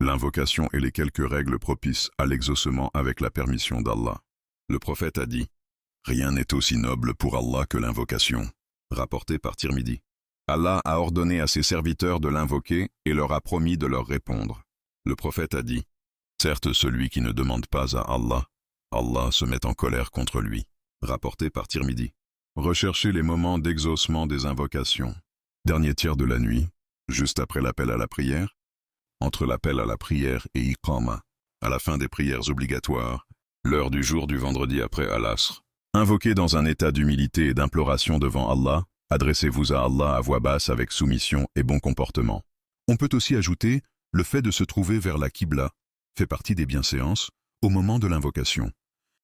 l'invocation et les quelques règles propices à l'exaucement avec la permission d'Allah. Le prophète a dit, « Rien n'est aussi noble pour Allah que l'invocation », rapporté par Tirmidhi. Allah a ordonné à ses serviteurs de l'invoquer et leur a promis de leur répondre. Le prophète a dit, « Certes, celui qui ne demande pas à Allah, Allah se met en colère contre lui », rapporté par Tirmidhi. Recherchez les moments d'exaucement des invocations. Dernier tiers de la nuit, juste après l'appel à la prière, entre l'appel à la prière et Iqama, à la fin des prières obligatoires, l'heure du jour du vendredi après Al-Asr. Invoquez dans un état d'humilité et d'imploration devant Allah, adressez-vous à Allah à voix basse avec soumission et bon comportement. On peut aussi ajouter, le fait de se trouver vers la Qibla fait partie des bienséances au moment de l'invocation.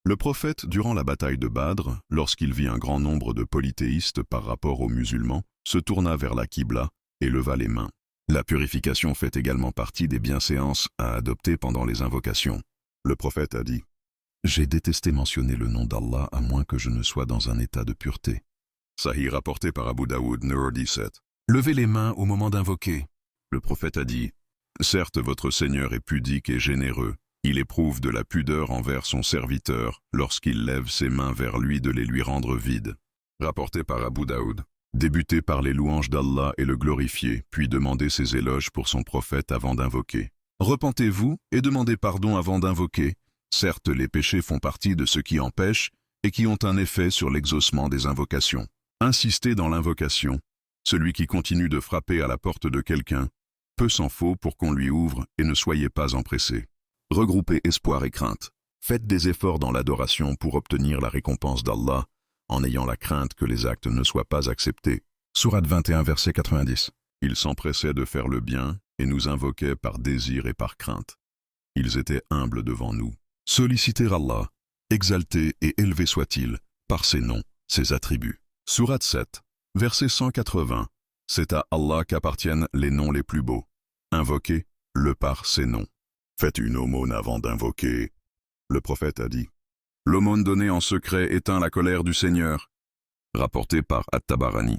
Le prophète, durant la bataille de Badr, lorsqu'il vit un grand nombre de polythéistes par rapport aux musulmans, se tourna vers la Qibla et leva les mains. La purification fait également partie des bienséances à adopter pendant les invocations. Le prophète a dit, « J'ai détesté mentionner le nom d'Allah à moins que je ne sois dans un état de pureté. » Sahih rapporté par Abu Daoud, numéro 17. Levez les mains au moment d'invoquer. Le prophète a dit, « Certes, votre Seigneur est pudique et généreux. Il éprouve de la pudeur envers son serviteur lorsqu'il lève ses mains vers lui de les lui rendre vides. » Rapporté par Abu Daoud. Débutez par les louanges d'Allah et le glorifier, puis demandez ses éloges pour son prophète avant d'invoquer. Repentez-vous et demandez pardon avant d'invoquer. Certes, les péchés font partie de ce qui empêche et qui ont un effet sur l'exaucement des invocations. Insistez dans l'invocation. Celui qui continue de frapper à la porte de quelqu'un, peu s'en faut pour qu'on lui ouvre et ne soyez pas empressés. Regroupez espoir et crainte. Faites des efforts dans l'adoration pour obtenir la récompense d'Allah, en ayant la crainte que les actes ne soient pas acceptés. Sourate 21, verset 90. Ils s'empressaient de faire le bien et nous invoquaient par désir et par crainte. Ils étaient humbles devant nous. Solliciter Allah, exalté et élevé soit-il, par ses noms, ses attributs. Sourate 7, verset 180. C'est à Allah qu'appartiennent les noms les plus beaux. Invoquez-le par ses noms. Faites une aumône avant d'invoquer. Le prophète a dit, « L'aumône donnée en secret éteint la colère du Seigneur. » Rapporté par At-Tabarani.